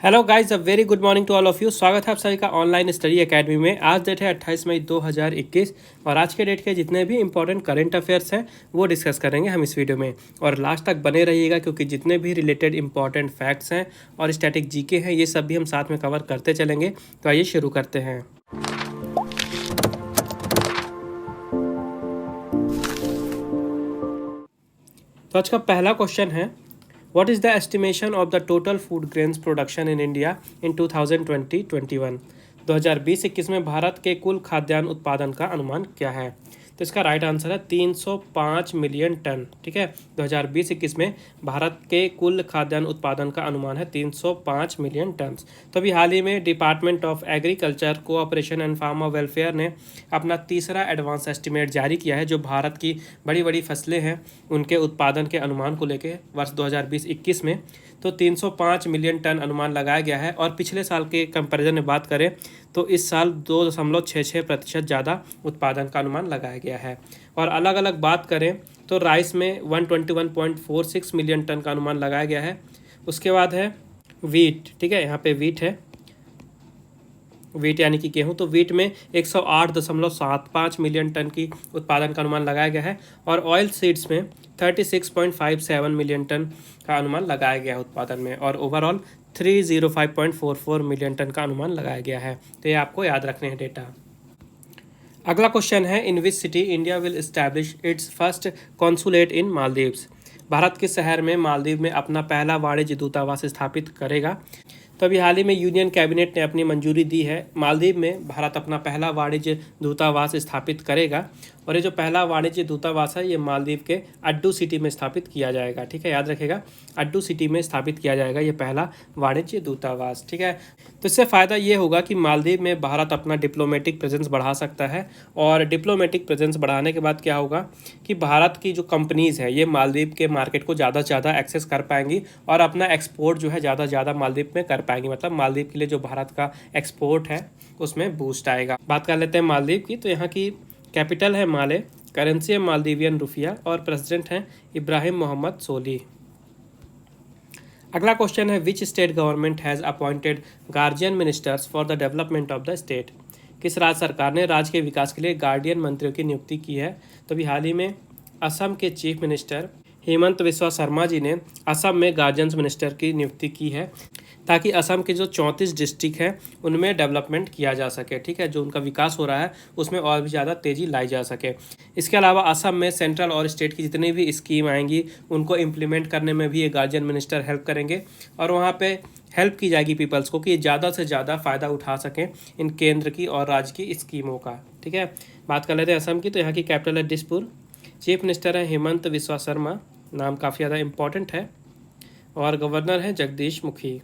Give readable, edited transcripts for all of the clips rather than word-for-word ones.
Hello guys, a very good morning to all of you. स्वागत है आप सभी का ऑनलाइन स्टडी एकेडमी में। आज डेट है 28 मई 2021 और आज के डेट के जितने भी इंपॉर्टेंट करंट अफेयर्स हैं वो डिस्कस करेंगे हम इस वीडियो में। और लास्ट तक बने रहिएगा क्योंकि जितने भी रिलेटेड इंपॉर्टेंट फैक्ट्स हैं और स्टैटिक जीके हैं ये सब भी हम साथ में कवर करते चलेंगे। तो आइए शुरू करते हैं। तो आज का पहला क्वेश्चन है, What is the estimation of the total food grains production in India in 2020-21? 2020-21 में भारत के कुल खाद्यान्न उत्पादन का अनुमान क्या है? तो इसका राइट आंसर है 305 मिलियन टन। ठीक है, 2020-21 में भारत के कुल खाद्यान्न उत्पादन का अनुमान है 305 मिलियन टन। तो अभी हाल ही में department of agriculture, cooperation and farmer welfare ने अपना तीसरा एडवांस एस्टिमेट जारी किया है जो भारत की बड़ी बड़ी फसलें हैं उनके उत्पादन के अनुमान को लेकर वर्ष 2020-21 में। तो 305 मिलियन टन अनुमान लगाया गया है और पिछले साल के कंपैरिजन में बात करें तो इस साल 2.66% ज़्यादा उत्पादन का अनुमान लगाया गया है। और अलग अलग बात करें तो राइस में 121.46 मिलियन टन का अनुमान लगाया गया है। उसके बाद है वीट। ठीक है, यहाँ पे वीट है, वीट यानी कि गेहूँ। तो वीट में 108.75 मिलियन टन की उत्पादन का अनुमान लगाया गया है। और ऑयल सीड्स में 36.57 मिलियन टन का अनुमान लगाया गया है उत्पादन में। और ओवरऑल 305.44 मिलियन टन का अनुमान लगाया गया है। तो ये आपको याद रखने हैं डेटा। अगला क्वेश्चन है, in which city India will establish its first consulate in Maldives? Bharat के शहर में मालदीव में अपना पहला वाणिज्य दूतावास स्थापित करेगा? तो अभी हाल ही में यूनियन कैबिनेट ने अपनी मंजूरी दी है, मालदीव में भारत अपना पहला वाणिज्य दूतावास स्थापित करेगा। और ये जो पहला वाणिज्य दूतावास है ये मालदीव के अड्डू सिटी में स्थापित किया जाएगा। ठीक है, याद रखेगा, अड्डू सिटी में स्थापित किया जाएगा ये पहला वाणिज्य दूतावास। ठीक है, तो इससे फ़ायदा ये होगा कि मालदीव में भारत अपना डिप्लोमेटिक प्रेजेंस बढ़ा सकता है। और डिप्लोमेटिक प्रेजेंस बढ़ाने के बाद क्या होगा कि भारत की जो कंपनीज़ है ये मालदीव के मार्केट को ज़्यादा से ज़्यादा एक्सेस कर पाएंगी और अपना एक्सपोर्ट जो है ज़्यादा से ज़्यादा मालदीव में कर पाएंगी। मतलब मालदीव के लिए जो भारत का एक्सपोर्ट है उसमें बूस्ट आएगा। बात कर लेते हैं मालदीव की। तो यहाँ की कैपिटल है माले, करेंसी है मालदीवियन रुपया और प्रेसिडेंट हैं इब्राहिम मोहम्मद सोली। अगला क्वेश्चन है, which state government has appointed guardian ministers for the development of the state? किस राज्य सरकार ने राज्य के विकास के लिए गार्डियन मंत्रियों की नियुक्ति की है? तो अभी हाल ही में असम के चीफ मिनिस्टर हेमंत बिस्वा शर्मा जी ने असम में गार्जियंस मिनिस्टर की नियुक्ति की है ताकि असम के जो 34 डिस्ट्रिक्ट हैं उनमें डेवलपमेंट किया जा सके। ठीक है, जो उनका विकास हो रहा है उसमें और भी ज़्यादा तेज़ी लाई जा सके। इसके अलावा असम में सेंट्रल और स्टेट की जितनी भी स्कीम आएंगी उनको इम्प्लीमेंट करने में भी ये गार्जियन मिनिस्टर हेल्प करेंगे और वहाँ पे हेल्प की जाएगी पीपल्स को कि ज़्यादा से ज़्यादा फ़ायदा उठा सकें इन केंद्र की और राज्य की स्कीमों का। ठीक है, बात कर लेते हैं असम की। तो यहाँ की कैपिटल है दिसपुर, चीफ मिनिस्टर है हेमंत बिस्वा शर्मा, नाम काफ़ी ज़्यादा इम्पॉर्टेंट है, और गवर्नर है जगदीश मुखी।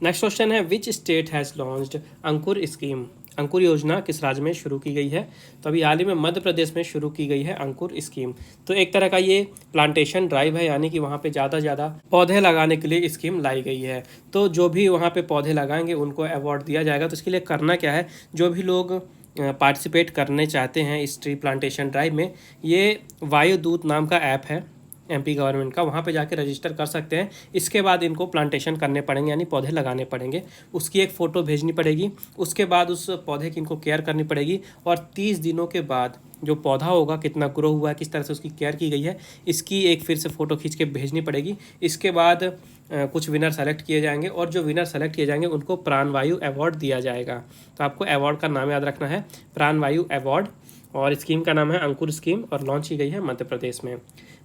नेक्स्ट क्वेश्चन है, which state has launched Ankur scheme? Ankur योजना किस राज्य में शुरू की गई है? तो अभी हाल ही में मध्य प्रदेश में शुरू की गई है अंकुर स्कीम। तो एक तरह का ये प्लांटेशन ड्राइव है, यानी कि वहाँ पे ज़्यादा ज़्यादा पौधे लगाने के लिए स्कीम लाई गई है। तो जो भी वहाँ पे पौधे लगाएंगे उनको अवार्ड दिया जाएगा। तो इसके लिए करना क्या है, जो भी लोग पार्टिसिपेट करने चाहते हैं इस ट्री प्लांटेशन ड्राइव में, ये वायुदूत नाम का ऐप है एमपी गवर्नमेंट का, वहाँ पे जाके रजिस्टर कर सकते हैं। इसके बाद इनको प्लांटेशन करने पड़ेंगे यानी पौधे लगाने पड़ेंगे। उसकी एक फ़ोटो भेजनी पड़ेगी, उसके बाद उस पौधे की इनको केयर करनी पड़ेगी और 30 दिनों के बाद जो पौधा होगा कितना ग्रो हुआ है, किस तरह से उसकी केयर की गई है, इसकी एक फिर से फ़ोटो खींच के भेजनी पड़ेगी। इसके बाद कुछ विनर सेलेक्ट किए जाएंगे और जो विनर सेलेक्ट किए जाएंगे उनको प्राणवायु अवार्ड दिया जाएगा। तो आपको अवार्ड का नाम याद रखना है, प्राणवायु अवार्ड। और स्कीम का नाम है अंकुर स्कीम और लॉन्च की गई है मध्य प्रदेश में।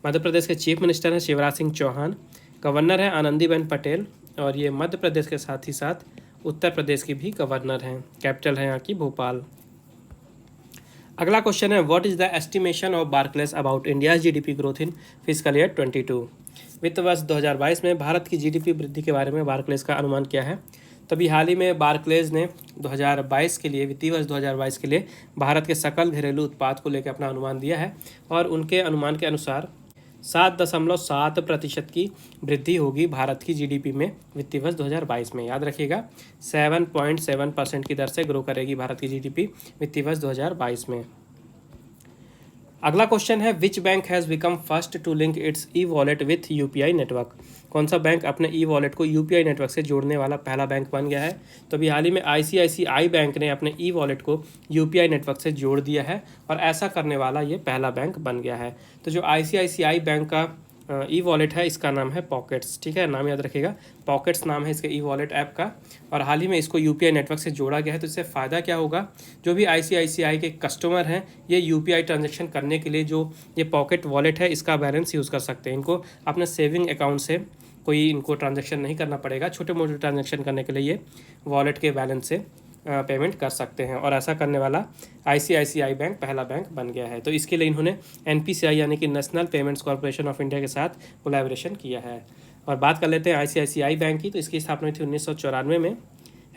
मध्य प्रदेश के चीफ मिनिस्टर हैं शिवराज सिंह चौहान, गवर्नर हैं आनंदीबेन पटेल और ये मध्य प्रदेश के साथ ही साथ उत्तर प्रदेश की भी गवर्नर हैं। कैपिटल है यहाँ की भोपाल। अगला क्वेश्चन है, what is the estimation of Barclays about India GDP growth in physical year 22? वित्त वर्ष 2022 में भारत की जीडीपी वृद्धि के बारे में बार्कलेस का अनुमान क्या है? तभी हाल ही में बार्कलेज ने 2022 के लिए, वित्तीय वर्ष 2022 के लिए भारत के सकल घरेलू उत्पाद को लेकर अपना अनुमान दिया है और उनके अनुमान के अनुसार 7.7% की वृद्धि होगी भारत की जीडीपी में वित्तीय वर्ष 2022 में। याद रखिएगा, 7.7% की दर से ग्रो करेगी भारत की जीडीपी वित्तीय वर्ष 2022 में। अगला क्वेश्चन है, which bank has become first to link its e wallet with UPI network? कौन सा बैंक अपने ई वॉलेट को यूपीआई नेटवर्क से जोड़ने वाला पहला बैंक बन गया है? तो अभी हाल ही में आईसीआईसीआई बैंक ने अपने ई वॉलेट को यूपीआई नेटवर्क से जोड़ दिया है और ऐसा करने वाला ये पहला बैंक बन गया है। तो जो आईसीआईसीआई बैंक का ई वॉलेट है इसका नाम है पॉकेट्स, ठीक है, नाम याद रखिएगा, पॉकेट्स नाम है इसके ई वॉलेट ऐप का। और हाल ही में इसको यूपीआई नेटवर्क से जोड़ा गया है। तो इससे फ़ायदा क्या होगा, जो भी आईसीआईसीआई के कस्टमर हैं ये यूपीआई ट्रांजैक्शन करने के लिए जो ये पॉकेट वॉलेट है इसका बैलेंस यूज़ कर सकते हैं। इनको अपने सेविंग अकाउंट से कोई इनको ट्रांजैक्शन नहीं करना पड़ेगा, छोटे मोटे ट्रांजैक्शन करने के लिए ये वॉलेट के बैलेंस से पेमेंट कर सकते हैं। और ऐसा करने वाला आईसीआईसीआई बैंक पहला बैंक बन गया है। तो इसके लिए इन्होंने एनपीसीआई यानी कि national payments corporation of India के साथ कोलैबोरेशन किया है। और बात कर लेते हैं आईसीआईसीआई बैंक की। तो इसकी स्थापना हुई थी 1994 में।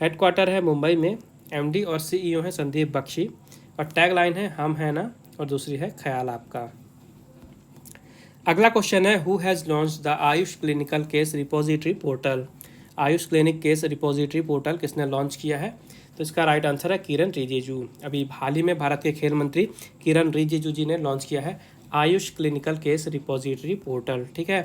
हेडक्वार्टर है मुंबई में। एमडी और सीईओ हैं संदीप बख्शी। और टैग लाइन है हम है ना, और दूसरी है ख्याल आपका। अगला क्वेश्चन है who has launch the Ayush clinical case repository portal. Ayush clinic case repository portal किसने लॉन्च किया है? तो इसका राइट आंसर है किरण रिजिजू। अभी हाल ही में भारत के खेल मंत्री किरण रिजिजू जी ने लॉन्च किया है Ayush clinical case repository portal, ठीक है।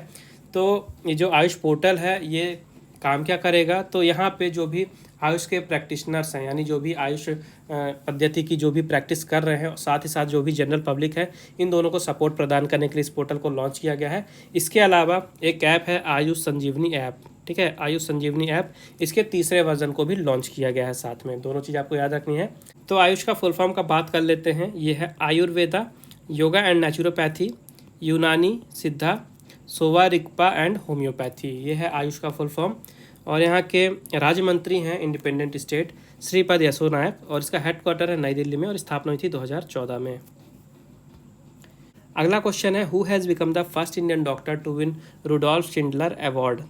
तो ये जो आयुष पोर्टल है ये काम क्या करेगा, तो यहाँ पे जो भी आयुष के प्रैक्टिशनर्स हैं यानी जो भी आयुष पद्धति की जो भी प्रैक्टिस कर रहे हैं, साथ ही साथ जो भी जनरल पब्लिक है, इन दोनों को सपोर्ट प्रदान करने के लिए इस पोर्टल को लॉन्च किया गया है। इसके अलावा एक ऐप है आयुष संजीवनी ऐप, ठीक है, आयुष संजीवनी ऐप, इसके तीसरे वर्जन को भी लॉन्च किया गया है साथ में। दोनों चीज़ आपको याद रखनी है। तो आयुष का फुल फॉर्म का बात कर लेते हैं। ये है आयुर्वेदा, योगा एंड नेचुरोपैथी, यूनानी, सिद्धा, सोवा रिगपा एंड होम्योपैथी, ये है आयुष का फुल फॉर्म। और यहाँ के राज्य मंत्री हैं इंडिपेंडेंट स्टेट श्रीपद यसो नायक, और इसका हेडक्वार्टर है नई दिल्ली में और स्थापना हुई थी 2014 में। अगला क्वेश्चन है who has become the first Indian doctor to win Rudolf Schindler award.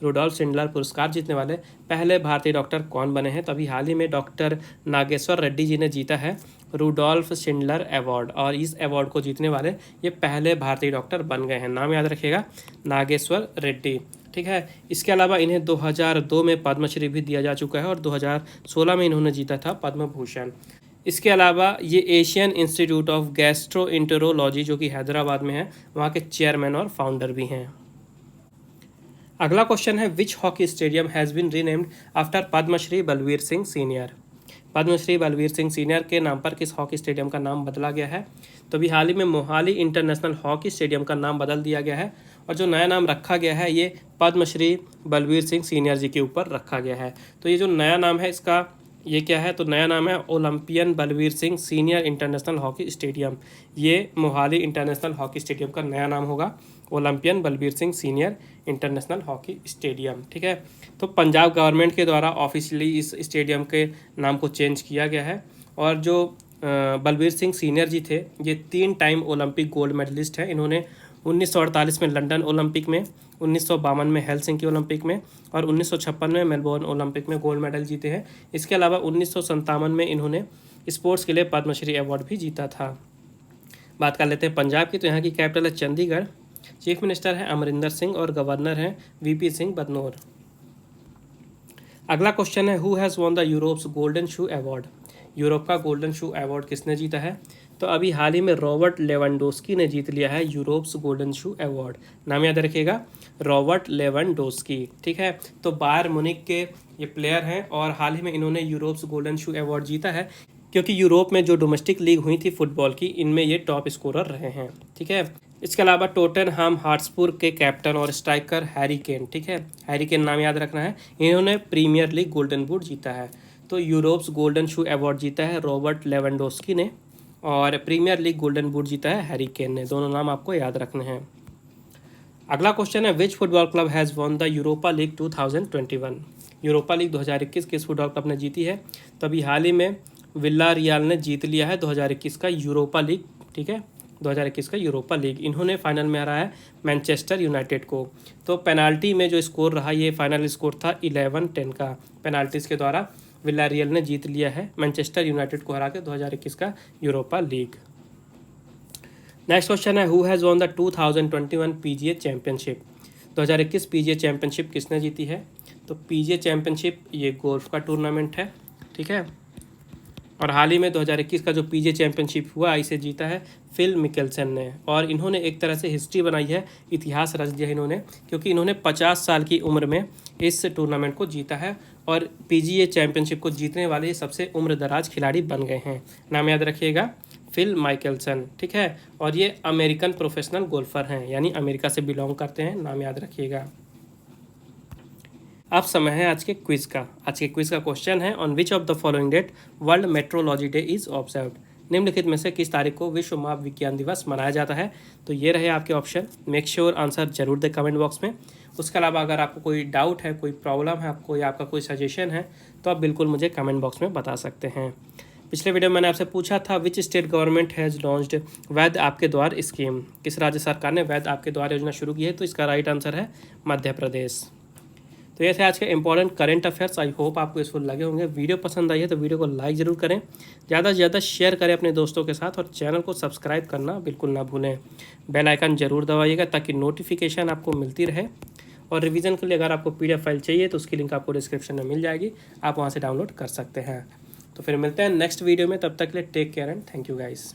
Rudolf Schindler पुरस्कार जीतने वाले पहले भारतीय डॉक्टर कौन बने हैं? तो अभी हाल ही में डॉक्टर नागेश्वर रेड्डी जी ने जीता है रुडोल्फ शिंडलर अवार्ड, और इस अवार्ड को जीतने वाले ये पहले भारतीय डॉक्टर बन गए हैं। नाम याद रखिएगा, नागेश्वर रेड्डी, ठीक है। इसके अलावा इन्हें 2002 में पद्मश्री भी दिया जा चुका है और 2016 में इन्होंने जीता था पद्म भूषण। इसके अलावा ये एशियन इंस्टीट्यूट ऑफ गैस्ट्रोएंटेरोलॉजी जो कि हैदराबाद में है, वहाँ के चेयरमैन और फाउंडर भी हैं। अगला क्वेश्चन है which hockey stadium has been renamed after Padmashri Balbir Singh senior. Padmashri Balbir Singh senior के नाम पर किस हॉकी स्टेडियम का नाम बदला गया है? तो अभी हाल ही में मोहाली इंटरनेशनल हॉकी स्टेडियम का नाम बदल दिया गया है और जो नया नाम रखा गया है ये पद्मश्री बलवीर सिंह सीनियर जी के ऊपर रखा गया है। तो ये जो नया नाम है इसका ये क्या है? तो नया नाम है Olympian Balbir Singh senior international hockey stadium. ये मोहाली इंटरनेशनल हॉकी स्टेडियम का नया नाम होगा, Olympian Balbir Singh senior international hockey stadium, ठीक है। तो पंजाब गवर्नमेंट के द्वारा ऑफिशियली इस स्टेडियम के नाम को चेंज किया गया है। और जो बलवीर सिंह सीनियर जी थे ये 3 टाइम ओलंपिक गोल्ड मेडलिस्ट हैं। इन्होंने 1948 में लंदन ओलंपिक में, 1952 में हेलसिंकी ओलंपिक में और 1956 में मेलबोर्न ओलंपिक में गोल्ड मेडल जीते हैं। इसके अलावा 1957 में इन्होंने स्पोर्ट्स के लिए पद्मश्री अवार्ड भी जीता था। बात कर लेते हैं पंजाब की। तो यहाँ की कैपिटल है चंडीगढ़, चीफ मिनिस्टर है अमरिंदर सिंह और गवर्नर हैं वीपी सिंह बदनौर। अगला क्वेश्चन है who has won the Europe's golden shoe award. Europe का गोल्डन शू अवार्ड किसने जीता है? तो अभी हाल ही में रॉबर्ट लेवेंडोस्की ने जीत लिया है यूरोप्स गोल्डन शू अवार्ड। नाम याद रखिएगा, रॉबर्ट लेवेंडोस्की, ठीक है। तो बायर मुनिक के ये प्लेयर हैं और हाल ही में इन्होंने यूरोप्स गोल्डन शू अवार्ड जीता है क्योंकि यूरोप में जो डोमेस्टिक लीग हुई थी फुटबॉल की, इनमें ये टॉप स्कोरर रहे हैं, ठीक है। इसके अलावा टोटनहाम हॉटस्पर के कैप्टन और स्ट्राइकर हैरी केन, ठीक है, हैरी केन नाम याद रखना है, इन्होंने प्रीमियर लीग गोल्डन बूट जीता है। तो यूरोप्स गोल्डन शू अवार्ड जीता है रॉबर्ट लेवेंडोस्की ने और प्रीमियर लीग गोल्डन बूट जीता है हैरी केन ने। दोनों नाम आपको याद रखने हैं। अगला क्वेश्चन है which football club has won the Europa League 2021। Europa League 2021 किस फुटबॉल क्लब ने जीती है? तो अभी हाल ही में विल्ला रियाल ने जीत लिया है 2021 का यूरोपा लीग, ठीक है, 2021 का यूरोपा लीग। इन्होंने फाइनल में हराया है मैनचेस्टर यूनाइटेड को। तो पेनाल्टी में जो स्कोर रहा ये फाइनल स्कोर था 11-10 का। पेनाल्टीज़ के द्वारा विल्ला रियल ने जीत लिया है मैनचेस्टर यूनाइटेड को हरा के 2021 का यूरोपा लीग। नेक्स्ट क्वेश्चन है who has won the 2021 PGA championship. 2021 PGA championship किसने जीती है? तो पीजीए चैंपियनशिप ये गोल्फ का टूर्नामेंट है, ठीक है। और हाल ही में 2021 का जो पीजीए चैंपियनशिप हुआ, इसे जीता है फिल मिकेल्सन ने। और इन्होंने एक तरह से हिस्ट्री बनाई है, इतिहास रच दिया इन्होंने, क्योंकि इन्होंने 50 साल की उम्र में इस टूर्नामेंट को जीता है और पीजीए चैंपियनशिप को जीतने वाले ये सबसे उम्रदराज खिलाड़ी बन गए हैं। नाम याद रखिएगा, फिल माइकलसन, ठीक है। और ये अमेरिकन प्रोफेशनल गोल्फर हैं, यानी अमेरिका से बिलोंग करते हैं, नाम याद रखिएगा। अब समय है आज के क्विज का। आज के क्विज का क्वेश्चन है, on which of the following date world metrology day is observed. निम्नलिखित में से किस तारीख को विश्व माप विज्ञान दिवस मनाया जाता है। तो ये रहे आपके ऑप्शन। मेक श्योर आंसर जरूर दें कमेंट बॉक्स में। उसके अलावा अगर आपको कोई डाउट है, कोई प्रॉब्लम है, आपको या आपका कोई सजेशन है, तो आप बिल्कुल मुझे कमेंट बॉक्स में बता सकते हैं। पिछले वीडियो में मैंने आपसे पूछा था, which state government has launched वैध आपके द्वार स्कीम। किस राज्य सरकार ने वैध आपके द्वार योजना शुरू की है। तो इसका राइट आंसर है मध्य प्रदेश। तो ये थे आज के important current affairs. I hope आपको यूजफुल लगे होंगे। वीडियो पसंद आई है तो वीडियो को लाइक ज़रूर करें, ज़्यादा से ज़्यादा शेयर करें अपने दोस्तों के साथ, और चैनल को सब्सक्राइब करना बिल्कुल ना भूलें। बेल आइकन जरूर दबाइएगा ताकि नोटिफिकेशन आपको मिलती रहे। और रिवीजन के लिए अगर आपको PDF फाइल चाहिए तो उसकी लिंक आपको डिस्क्रिप्शन में मिल जाएगी, आप वहाँ से डाउनलोड कर सकते हैं। तो फिर मिलते हैं नेक्स्ट वीडियो में, तब तक के लिए take care and thank you guys.